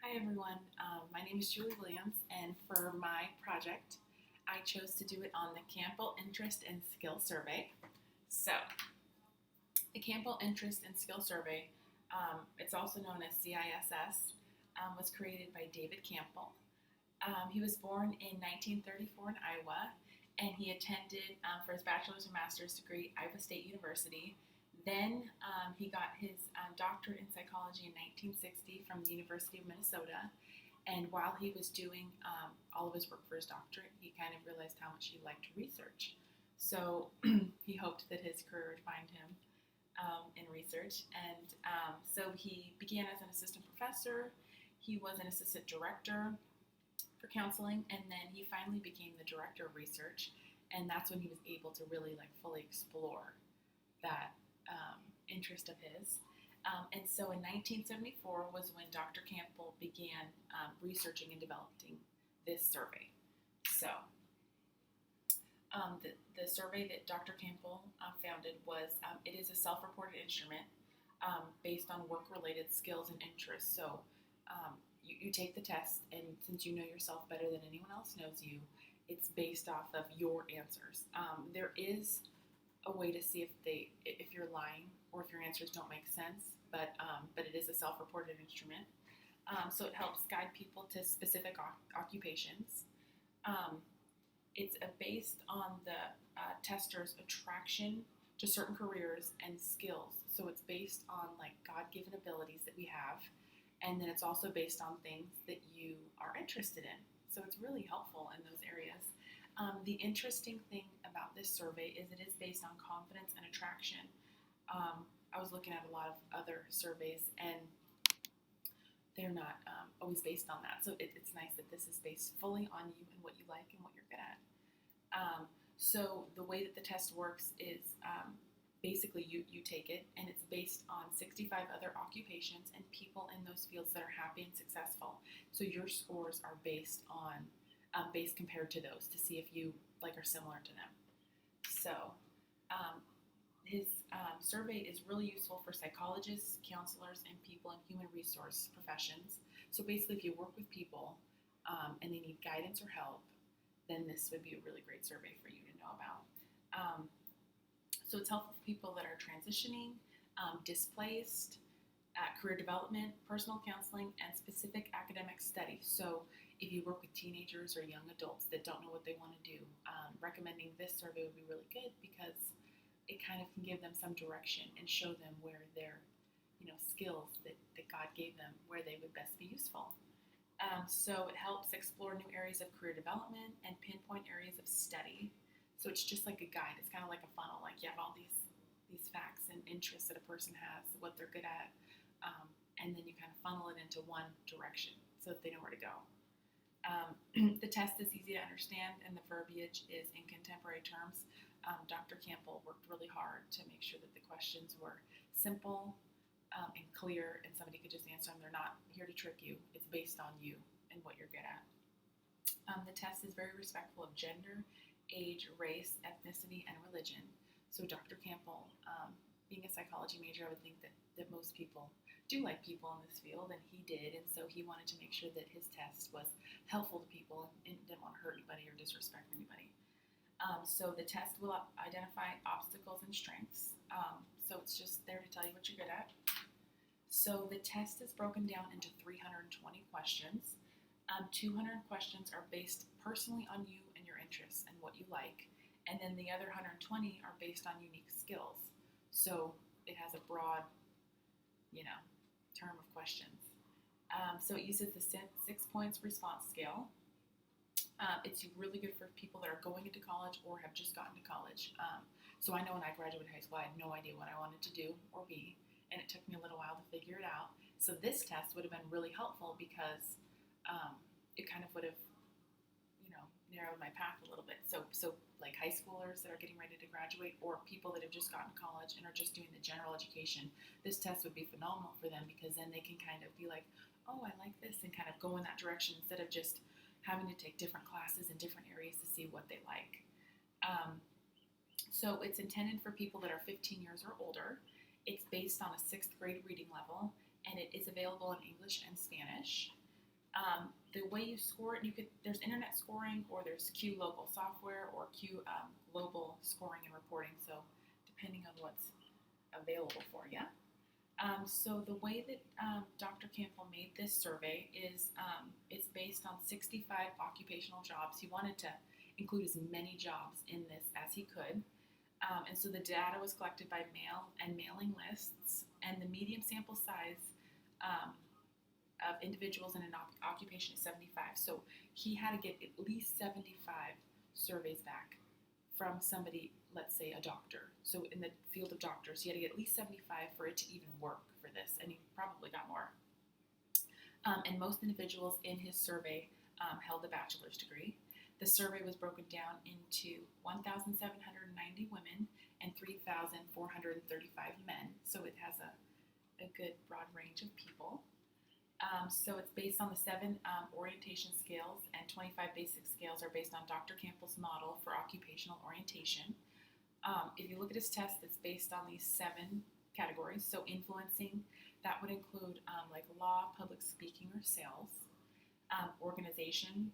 Hi everyone, my name is Julie Williams, and for my project, I chose to do it on the Campbell Interest and Skill Survey. So, the Campbell Interest and Skill Survey, it's also known as CISS, was created by David Campbell. He was born in 1934 in Iowa, and he attended for his bachelor's and master's degree Iowa State University. Then he got his doctorate in psychology in 1960 from the University of Minnesota. And while he was doing all of his work for his doctorate, he kind of realized how much he liked research. So he hoped that his career would find him in research. And so he began as an assistant professor. He was an assistant director for counseling, and then he finally became the director of research. And that's when he was able to really fully explore that interest of his. And so in 1974 was when Dr. Campbell began researching and developing this survey. So the survey that Dr. Campbell founded was, it is a self-reported instrument based on work-related skills and interests. So you take the test, and since you know yourself better than anyone else knows you, it's based off of your answers. There is a way to see if you're lying or if your answers don't make sense, but it is a self-reported instrument. So it helps guide people to specific occupations. It's based on the tester's attraction to certain careers and skills. So it's based on God-given abilities that we have, and then it's also based on things that you are interested in. So it's really helpful in those areas. The interesting thing about this survey is it is based on confidence and attraction. I was looking at a lot of other surveys, and they're not always based on that. So it's nice that this is based fully on you and what you like and what you're good at. So the way that the test works is basically you take it, and it's based on 65 other occupations and people in those fields that are happy and successful. So your scores are based compared to those to see if you are similar to them. So his survey is really useful for psychologists, counselors, and people in human resource professions. So basically, if you work with people and they need guidance or help, then this would be a really great survey for you to know about. So it's helpful for people that are transitioning, displaced, career development, personal counseling, and specific academic study. So if you work with teenagers or young adults that don't know what they want to do, recommending this survey would be really good because it kind of can give them some direction and show them where their skills that God gave them, where they would best be useful. So it helps explore new areas of career development and pinpoint areas of study. So it's just like a guide. It's kind of like a funnel. You have all these facts and interests that a person has, what they're good at, and then you kind of funnel it into one direction so that they know where to go. The test is easy to understand, and the verbiage is in contemporary terms. Dr. Campbell worked really hard to make sure that the questions were simple and clear, and somebody could just answer them. They're not here to trick you. It's based on you and what you're good at. The test is very respectful of gender, age, race, ethnicity, and religion. So Dr. Campbell, being a psychology major, I would think that most people do like people in this field, and he did, and so he wanted to make sure that his test was helpful to people and didn't want to hurt anybody or disrespect anybody. So the test will identify obstacles and strengths. So it's just there to tell you what you're good at. So the test is broken down into 320 questions. 200 questions are based personally on you and your interests and what you like. And then the other 120 are based on unique skills. So it has a broad, term of questions. So it uses the 6 points response scale. It's really good for people that are going into college or have just gotten to college. So I know when I graduated high school, I had no idea what I wanted to do or be, and it took me a little while to figure it out. So this test would have been really helpful because it kind of would have, narrowed my path a little bit. So like high schoolers that are getting ready to graduate, or people that have just gotten to college and are just doing the general education, this test would be phenomenal for them because then they can kind of be like, oh, I like this, and kind of go in that direction instead of just having to take different classes in different areas to see what they like. So it's intended for people that are 15 years or older. It's based on a 6th grade reading level, and it is available in English and Spanish. The way you score it, there's internet scoring, or there's Q local software, or Q global scoring and reporting. So depending on what's available for you. So the way that Dr. Campbell made this survey is it's based on 65 occupational jobs. He wanted to include as many jobs in this as he could. And so the data was collected by mail and mailing lists, and the median sample size of individuals in an occupation is 75. So he had to get at least 75 surveys back from somebody, let's say a doctor. So in the field of doctors, he had to get at least 75 for it to even work for this, and he probably got more. And most individuals in his survey held a bachelor's degree. The survey was broken down into 1,790 women and 3,435 men, so it has a good broad range of people. So it's based on the 7 orientation scales, and 25 basic scales are based on Dr. Campbell's model for occupational orientation. If you look at his test, it's based on these 7 categories. So influencing, that would include like law, public speaking, or sales. Organization,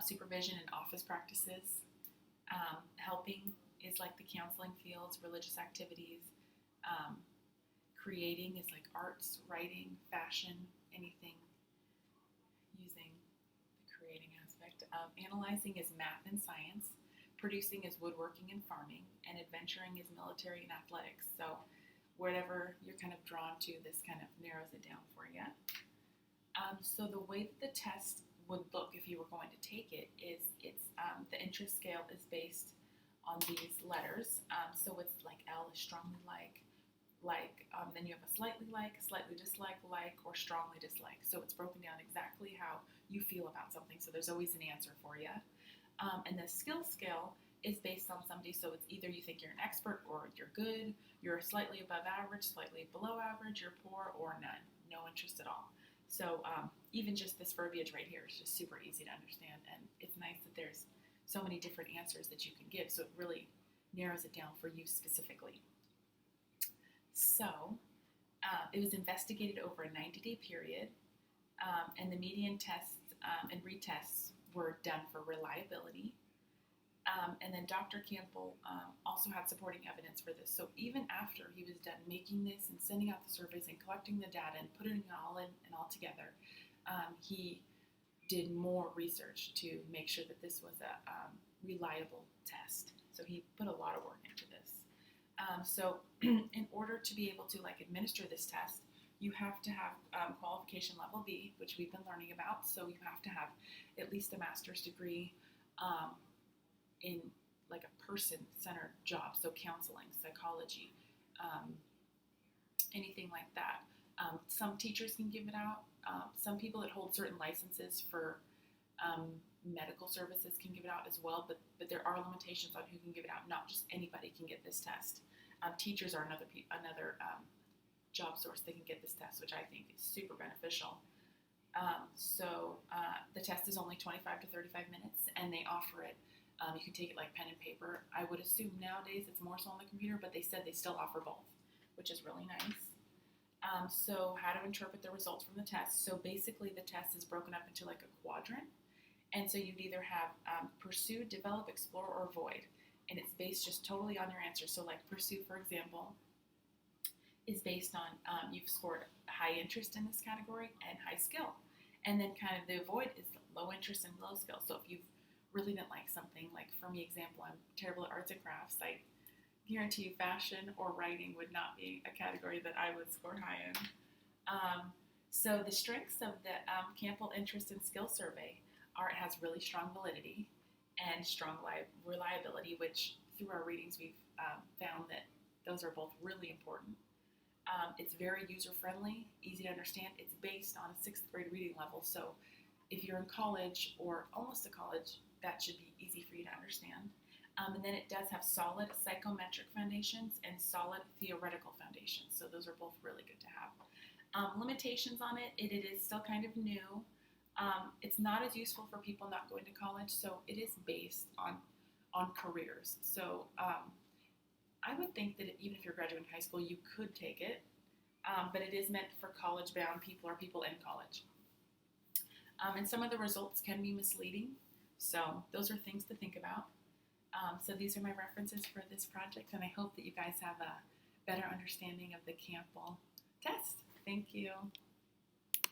supervision and office practices. Helping is like the counseling fields, religious activities. Creating is like arts, writing, fashion, anything using the creating aspect. Analyzing is math and science. Producing is woodworking and farming. And adventuring is military and athletics. So whatever you're kind of drawn to, this kind of narrows it down for you. So the way that the test would look if you were going to take it is the interest scale is based on these letters. So it's like L is strongly like, then you have a slightly dislike, or strongly dislike. So it's broken down exactly how you feel about something. So there's always an answer for you. And the skill scale is based on somebody. So it's either you think you're an expert or you're good, you're slightly above average, slightly below average, you're poor, or none. No interest at all. So even just this verbiage right here is just super easy to understand. And it's nice that there's so many different answers that you can give. So it really narrows it down for you specifically. So it was investigated over a 90-day period, and the median tests and retests were done for reliability. And then Dr. Campbell also had supporting evidence for this. So even after he was done making this and sending out the surveys and collecting the data and putting it all in and all together, he did more research to make sure that this was a reliable test. So he put a lot of work into this. So in order to be able to administer this test, you have to have qualification level B, which we've been learning about. So you have to have at least a master's degree in like a person-centered job, so counseling, psychology, anything like that. Some teachers can give it out. Some people that hold certain licenses for medical services can give it out as well, but there are limitations on who can give it out. Not just anybody can get this test. Teachers are another job source that can get this test, which I think is super beneficial. So the test is only 25 to 35 minutes, and they offer it. You can take it like pen and paper. I would assume nowadays it's more so on the computer, but they said they still offer both, which is really nice. So how to interpret the results from the test. So basically the test is broken up into like a quadrant. And so you'd either have pursue, develop, explore, or avoid. And it's based just totally on your answer. So like pursue, for example, is based on you've scored high interest in this category and high skill. And then kind of the avoid is low interest and low skill. So if you really didn't like something, like for me, example, I'm terrible at arts and crafts, I guarantee you fashion or writing would not be a category that I would score high in. So the strengths of the Campbell Interest and Skill Survey are it has really strong validity and strong reliability, which through our readings we've found that those are both really important. It's very user-friendly, easy to understand. It's based on a 6th grade reading level, so if you're in college or almost to college, that should be easy for you to understand. And then it does have solid psychometric foundations and solid theoretical foundations, so those are both really good to have. Limitations on it, it is still kind of new. It's not as useful for people not going to college, so it is based on careers. So I would think that even if you're graduating high school, you could take it, but it is meant for college-bound people or people in college. And some of the results can be misleading. So those are things to think about. So these are my references for this project, and I hope that you guys have a better understanding of the Campbell test. Thank you.